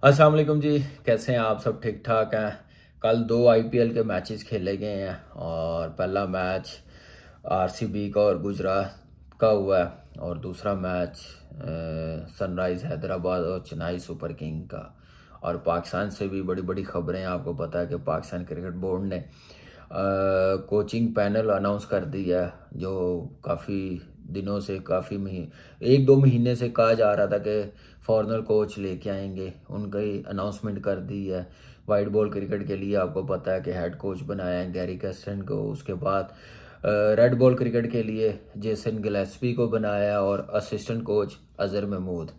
अस्सलाम वालेकुम जी। कैसे हैं आप सब? ठीक ठाक हैं। कल दो आईपीएल के मैचेस खेले गए हैं और पहला मैच आरसीबी का और गुजरात का हुआ है और दूसरा मैच सनराइज़ हैदराबाद और चेन्नई सुपर किंग का। और पाकिस्तान से भी बड़ी बड़ी खबरें हैं। आपको पता है कि पाकिस्तान क्रिकेट बोर्ड ने कोचिंग पैनल अनाउंस कर दी है, जो काफ़ी दिनों से एक दो महीने से कहा जा रहा था कि फॉरेनर कोच लेके आएंगे। उनकी अनाउंसमेंट कर दी है। वाइट बॉल क्रिकेट के लिए आपको पता है कि हेड कोच बनाया है गैरी कैस्टन को। उसके बाद रेड बॉल क्रिकेट के लिए जेसन गिलेस्पी को बनाया और असिस्टेंट कोच अजहर महमूद।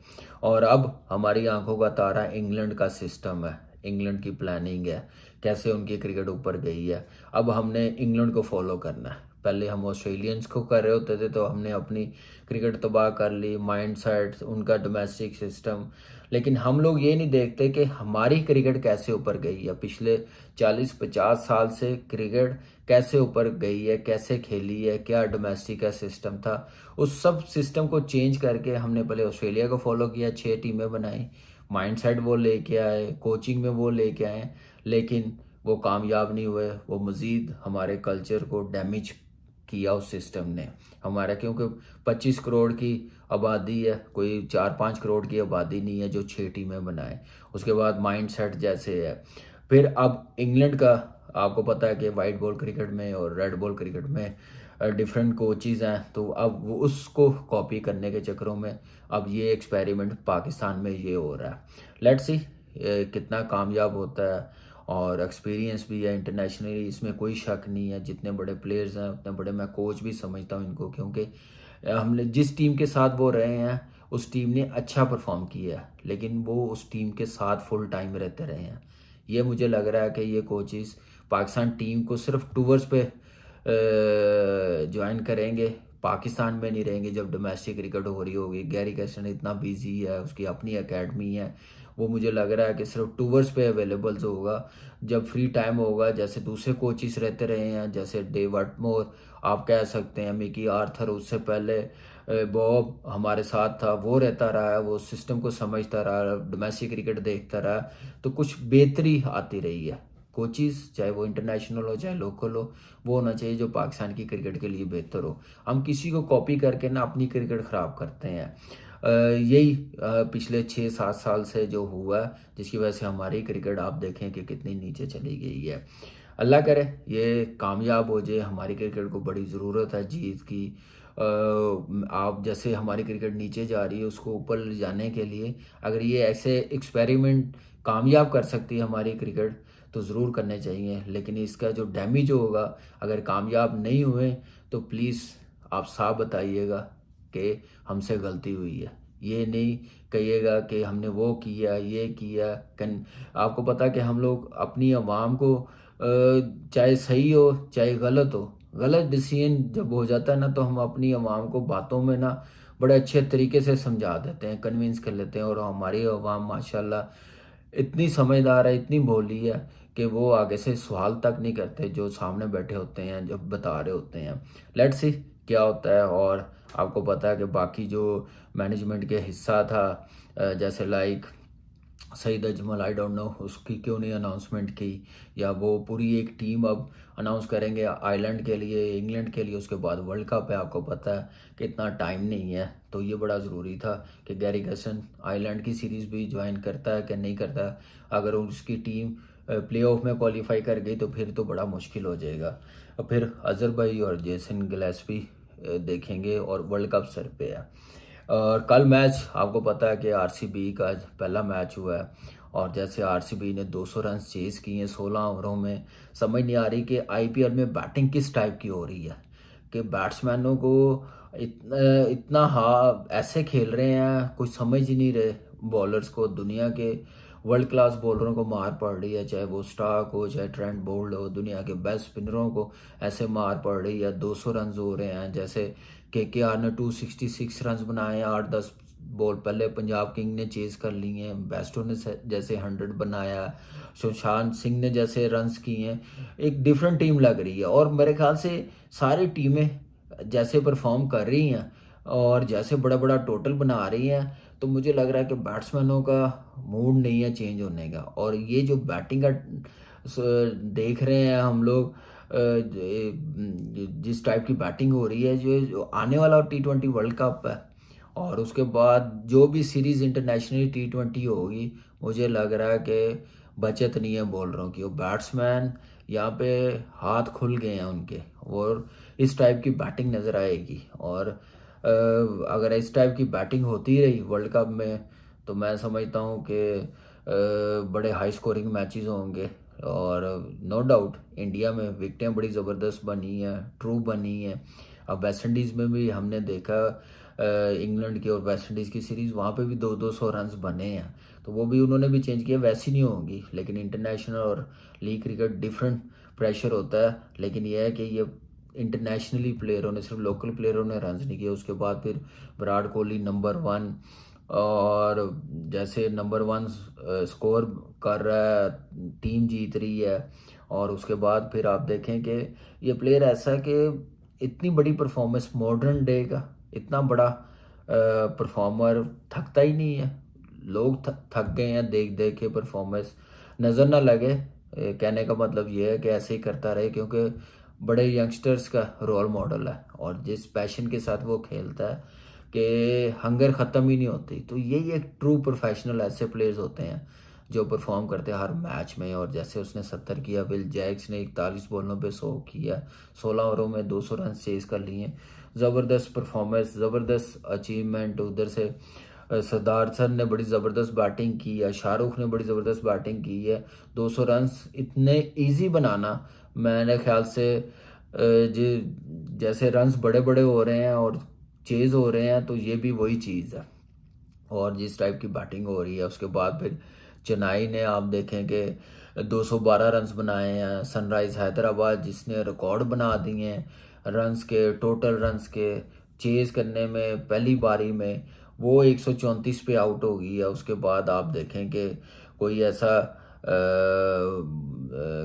और अब हमारी आंखों का तारा इंग्लैंड का सिस्टम है, इंग्लैंड की प्लानिंग है, कैसे उनकी क्रिकेट ऊपर गई है। अब हमने इंग्लैंड को फॉलो करना है। पहले हम ऑस्ट्रेलियंस को कर रहे होते थे तो हमने अपनी क्रिकेट तबाह कर ली, माइंड सेट उनका, डोमेस्टिक सिस्टम। लेकिन हम लोग ये नहीं देखते कि हमारी क्रिकेट कैसे ऊपर गई है। पिछले 40-50 साल से क्रिकेट कैसे ऊपर गई है, कैसे खेली है, क्या डोमेस्टिक का सिस्टम था। उस सब सिस्टम को चेंज करके हमने पहले ऑस्ट्रेलिया को फॉलो किया, 6 टीमें बनाई, माइंडसेट वो लेके आए, कोचिंग में वो लेके आए, लेकिन वो कामयाब नहीं हुए। वो मज़ीद हमारे कल्चर को डैमेज किया उस सिस्टम ने हमारा, क्योंकि 25 करोड़ की आबादी है, कोई 4-5 करोड़ की आबादी नहीं है जो 6 टीमें बनाए। उसके बाद माइंडसेट जैसे है। फिर अब इंग्लैंड का आपको पता है कि वाइट बॉल क्रिकेट में और रेड बॉल क्रिकेट में डिफरेंट कोचेज़ हैं, तो अब वो उसको कॉपी करने के चक्करों में अब ये एक्सपेरिमेंट पाकिस्तान में ये हो रहा है। लेट्स सी कितना कामयाब होता है। और एक्सपीरियंस भी है इंटरनेशनली, इसमें कोई शक नहीं है। जितने बड़े प्लेयर्स हैं उतने बड़े मैं कोच भी समझता हूँ इनको, क्योंकि हमने जिस टीम के साथ वो रहे हैं उस टीम ने अच्छा परफॉर्म किया है, लेकिन वो उस टीम के साथ फुल टाइम रहते रहे हैं। ये मुझे लग रहा है कि ये कोचेस पाकिस्तान टीम को सिर्फ टूर्स पे ज्वाइन करेंगे, पाकिस्तान में नहीं रहेंगे। जब डोमेस्टिक क्रिकेट हो रही होगी, गैरी कैस्टन इतना बिजी है, उसकी अपनी एकेडमी है, वो मुझे लग रहा है कि सिर्फ टूर्स पे अवेलेबल होगा। जब फ्री टाइम होगा, जैसे दूसरे कोचिस रहते रहे हैं, जैसे डेव वटमोर आप कह सकते हैं, मिकी आर्थर, उससे पहले बॉब हमारे साथ था, वो रहता रहा है, वो सिस्टम को समझता रहा, डोमेस्टिक क्रिकेट देखता रहा, तो कुछ बेहतरी आती रही है। कोचिज़ चाहे वो इंटरनेशनल हो चाहे लोकल हो, वो होना चाहिए जो पाकिस्तान की क्रिकेट के लिए बेहतर हो। हम किसी को कॉपी करके ना अपनी क्रिकेट ख़राब करते हैं। यही पिछले 6-7 साल से जो हुआ है, जिसकी वजह से हमारी क्रिकेट आप देखें कि कितनी नीचे चली गई है। अल्लाह करे ये कामयाब हो जाए। हमारी क्रिकेट को बड़ी ज़रूरत है जीत की। आप जैसे हमारी क्रिकेट नीचे जा रही है, उसको ऊपर ले जाने के लिए अगर ये ऐसे एक्सपेरिमेंट कामयाब कर सकती है हमारी क्रिकेट, तो ज़रूर करने चाहिए। लेकिन इसका जो डैमेज होगा, अगर कामयाब नहीं हुए, तो प्लीज़ आप साफ बताइएगा कि हमसे गलती हुई है। ये नहीं कहिएगा कि हमने वो किया, ये किया। कन आपको पता है कि हम लोग अपनी आवाम को चाहे सही हो चाहे गलत हो, गलत डिसीजन जब हो जाता है ना, तो हम अपनी आवाम को बातों में ना बड़े अच्छे तरीके से समझा देते हैं, कन्विंस कर लेते हैं। और हमारी आवाम माशाल्लाह इतनी समझदार है, इतनी भोली है कि वो आगे से सवाल तक नहीं करते जो सामने बैठे होते हैं, जब बता रहे होते हैं। लेट्स सी क्या होता है। और आपको पता है कि बाकी जो मैनेजमेंट के हिस्सा था, जैसे like Saeed Ajmal, I don't know उसकी क्यों नहीं अनाउंसमेंट की, या वो पूरी एक टीम अब अनाउंस करेंगे आयरलैंड के लिए, इंग्लैंड के लिए। उसके बाद वर्ल्ड कप है, आपको पता है कि इतना टाइम नहीं है, तो ये बड़ा ज़रूरी था कि गैरी कैसन आयरलैंड की सीरीज़ भी ज्वाइन करता है कि नहीं करता है। अगर उसकी टीम प्ले ऑफ में क्वालिफाई कर गई तो फिर तो बड़ा मुश्किल हो जाएगा। और फिर अजहर भाई और जेसन गिलेस्पी देखेंगे और वर्ल्ड कप सर पे है। और कल मैच आपको पता है कि आरसीबी का पहला मैच हुआ है, और जैसे आरसीबी ने 200 रन चेज किए हैं 16 ओवरों में। समझ नहीं आ रही कि आईपीएल में बैटिंग किस टाइप की हो रही है, कि बैट्समैनों को इतना इतना ऐसे खेल रहे हैं, कुछ समझ ही नहीं रहे। बॉलर्स को, दुनिया के वर्ल्ड क्लास बॉलरों को मार पड़ रही है, चाहे वो स्टार्क हो चाहे ट्रेंट बोल्ट हो, दुनिया के बेस्ट स्पिनरों को ऐसे मार पड़ रही है। 200 रन हो रहे हैं, जैसे केकेआर ने 266 रन बनाए हैं 8-10 बॉल पहले, पंजाब किंग ने चेज कर लिए हैं, बेस्टो ने जैसे 100 बनाया, सुशांत सिंह ने जैसे रन्स किए हैं। एक डिफरेंट टीम लग रही है, और मेरे ख्याल से सारी टीमें जैसे परफॉर्म कर रही हैं, और जैसे बड़ा-बड़ा टोटल बना रही हैं, तो मुझे लग रहा है कि बैट्समैनों का मूड नहीं है चेंज होने का। और ये जो बैटिंग का स देख रहे हैं हम लोग, जिस टाइप की बैटिंग हो रही है, जो आने वाला टी20 वर्ल्ड कप है और उसके बाद जो भी सीरीज़ इंटरनेशनल टी20 होगी, मुझे लग रहा है कि बचत नहीं है बॉलरों की। और बैट्समैन यहाँ पे हाथ खुल गए हैं उनके, और इस टाइप की बैटिंग नज़र आएगी। और अगर इस टाइप की बैटिंग होती रही वर्ल्ड कप में, तो मैं समझता हूँ कि बड़े हाई स्कोरिंग मैचेस होंगे। और नो डाउट इंडिया में विकेटें बड़ी ज़बरदस्त बनी हैं, ट्रू बनी हैं। अब वेस्ट इंडीज़ में भी हमने देखा, इंग्लैंड की और वेस्ट इंडीज़ की सीरीज़, वहाँ पे भी 2-200 रन्स बने हैं। तो वो भी उन्होंने भी चेंज किया, वैसी नहीं होंगी। लेकिन इंटरनेशनल और लीग क्रिकेट डिफरेंट प्रेशर होता है। लेकिन ये है कि ये इंटरनेशनली प्लेयरों ने, सिर्फ लोकल प्लेयरों ने रन्स नहीं किए। उसके बाद फिर विराट कोहली नंबर 1, और जैसे नंबर 1 स्कोर कर रहा है, टीम जीत रही है। और उसके बाद फिर आप देखें कि ये प्लेयर ऐसा है कि इतनी बड़ी परफॉर्मेंस मॉडर्न डे का, इतना बड़ा परफॉर्मर थकता ही नहीं है। लोग थक गए हैं देख देख के परफॉर्मेंस, नज़र ना लगे। कहने का मतलब ये है कि ऐसे ही करता रहे, क्योंकि बड़े यंगस्टर्स का रोल मॉडल है। और जिस पैशन के साथ वो खेलता है कि हंगर ख़त्म ही नहीं होती। तो यही एक ट्रू प्रोफेशनल ऐसे प्लेयर्स होते हैं जो परफॉर्म करते हैं हर मैच में। और जैसे उसने 70 किया, विल जैक्स ने 41 बॉलों पे 100 किया, 16 ओवरों में 200 रन चेज कर लिए। ज़बरदस्त परफॉर्मेंस, ज़बरदस्त अचीवमेंट। उधर से सरदार सर ने बड़ी ज़बरदस्त बैटिंग की है, शाहरुख ने बड़ी ज़बरदस्त बैटिंग की है। 200 रन्स इतने इजी बनाना, मेरे ख्याल से जी, जैसे रन्स बड़े बड़े हो रहे हैं और चेज़ हो रहे हैं, तो ये भी वही चीज़ है। और जिस टाइप की बैटिंग हो रही है, उसके बाद फिर चेन्नई ने आप देखें कि 212 रन्स बनाए हैं। सनराइज़ हैदराबाद जिसने रिकॉर्ड बना दिए हैं रन्स के, टोटल रन्स के चेज़ करने में, पहली पारी में वो 134 पे आउट हो गई है। उसके बाद आप देखें कि कोई ऐसा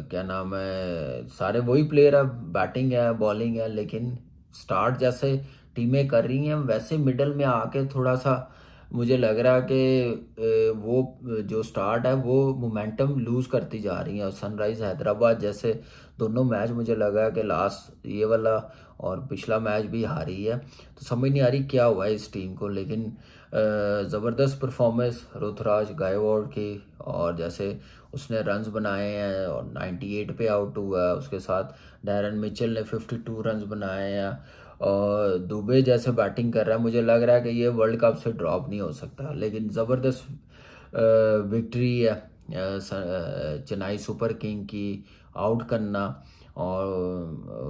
क्या नाम है, सारे वही प्लेयर है, बैटिंग है, बॉलिंग है। लेकिन स्टार्ट जैसे टीमें कर रही हैं, वैसे मिडल में आके थोड़ा सा मुझे लग रहा है कि वो जो स्टार्ट है वो मोमेंटम लूज़ करती जा रही है। और सनराइज़ हैदराबाद जैसे दोनों मैच मुझे लगा कि लास्ट ये वाला और पिछला मैच भी हारी है। तो समझ नहीं आ रही क्या हुआ है इस टीम को। लेकिन ज़बरदस्त परफॉर्मेंस ऋतुराज गायकवाड़ की। और जैसे उसने रन्स बनाए हैं और 98 पे आउट हुआ है। उसके साथ डैरन मिचेल ने 52 रन्स बनाए हैं। और दुबे जैसे बैटिंग कर रहा है, मुझे लग रहा है कि ये वर्ल्ड कप से ड्रॉप नहीं हो सकता। लेकिन ज़बरदस्त विक्ट्री है चेन्नई सुपर किंग की, आउट करना। और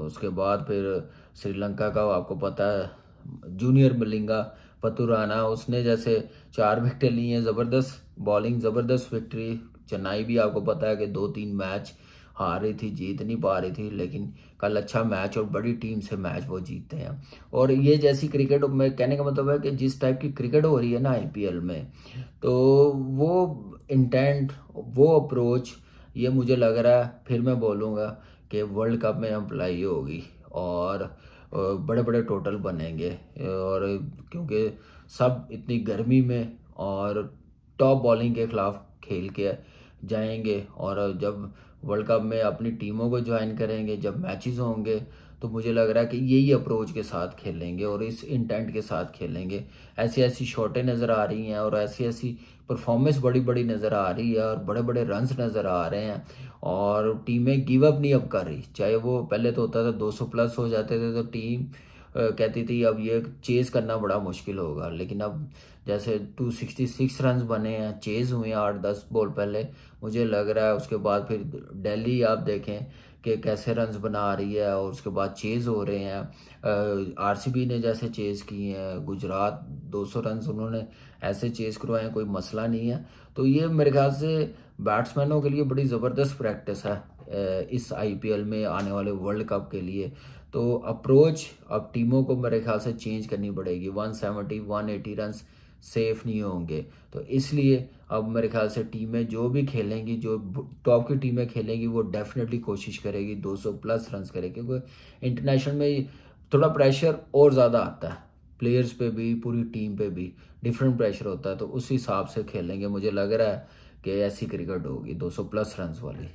उसके बाद फिर श्रीलंका का आपको पता है, जूनियर मलिंगा पतुराना, उसने जैसे 4 विकेटें ली हैं। ज़बरदस्त बॉलिंग, ज़बरदस्त विक्ट्री। चेन्नई भी आपको पता है कि 2-3 मैच हार रही थी, जीत नहीं पा रही थी। लेकिन कल अच्छा मैच और बड़ी टीम से मैच वो जीतते हैं। और ये जैसी क्रिकेट, मैं कहने का मतलब है कि जिस टाइप की क्रिकेट हो रही है ना आईपीएल में, तो वो इंटेंट, वो अप्रोच, ये मुझे लग रहा है, फिर मैं बोलूँगा कि वर्ल्ड कप में अप्लाई होगी। और बड़े बड़े टोटल बनेंगे। और क्योंकि सब इतनी गर्मी में और टॉप बॉलिंग के खिलाफ खेल के जाएंगे। और जब वर्ल्ड कप में अपनी टीमों को ज्वाइन करेंगे, जब मैचेस होंगे, तो मुझे लग रहा है कि यही अप्रोच के साथ खेलेंगे और इस इंटेंट के साथ खेलेंगे। ऐसी ऐसी शॉटें नज़र आ रही हैं और ऐसी ऐसी परफॉर्मेंस बड़ी बड़ी नज़र आ रही है और बड़े बड़े रन्स नज़र आ रहे हैं। और टीमें गिव अप नहीं अब कर रही। चाहे वो पहले तो होता था 200 प्लस हो जाते थे तो टीम कहती थी अब ये चेज़ करना बड़ा मुश्किल होगा। लेकिन अब जैसे 266 रन्स बने हैं, चेज़ हुए हैं 8-10 बॉल पहले, मुझे लग रहा है। उसके बाद फिर दिल्ली आप देखें कि कैसे रन्स बना रही है और उसके बाद चेज़ हो रहे हैं। आरसीबी ने जैसे चेज़ किए हैं, गुजरात 200 रन्स उन्होंने ऐसे चेज़ करवाए हैं, कोई मसला नहीं है। तो ये मेरे ख्याल से बैट्समैनों के लिए बड़ी ज़बरदस्त प्रैक्टिस है इस आईपीएल में आने वाले वर्ल्ड कप के लिए। तो अप्रोच अब टीमों को मेरे ख्याल से चेंज करनी पड़ेगी। 170 180 रन्स सेफ नहीं होंगे। तो इसलिए अब मेरे ख्याल से टीमें जो भी खेलेंगी, जो टॉप की टीमें खेलेंगी, वो डेफिनेटली कोशिश करेगी 200 प्लस रन्स करेगी, क्योंकि इंटरनेशनल में थोड़ा प्रेशर और ज़्यादा आता है प्लेयर्स पे भी, पूरी टीम पे भी डिफरेंट प्रेशर होता है, तो उस हिसाब से खेलेंगे। मुझे लग रहा है कि ऐसी क्रिकेट होगी 200 प्लस रन्स वाली।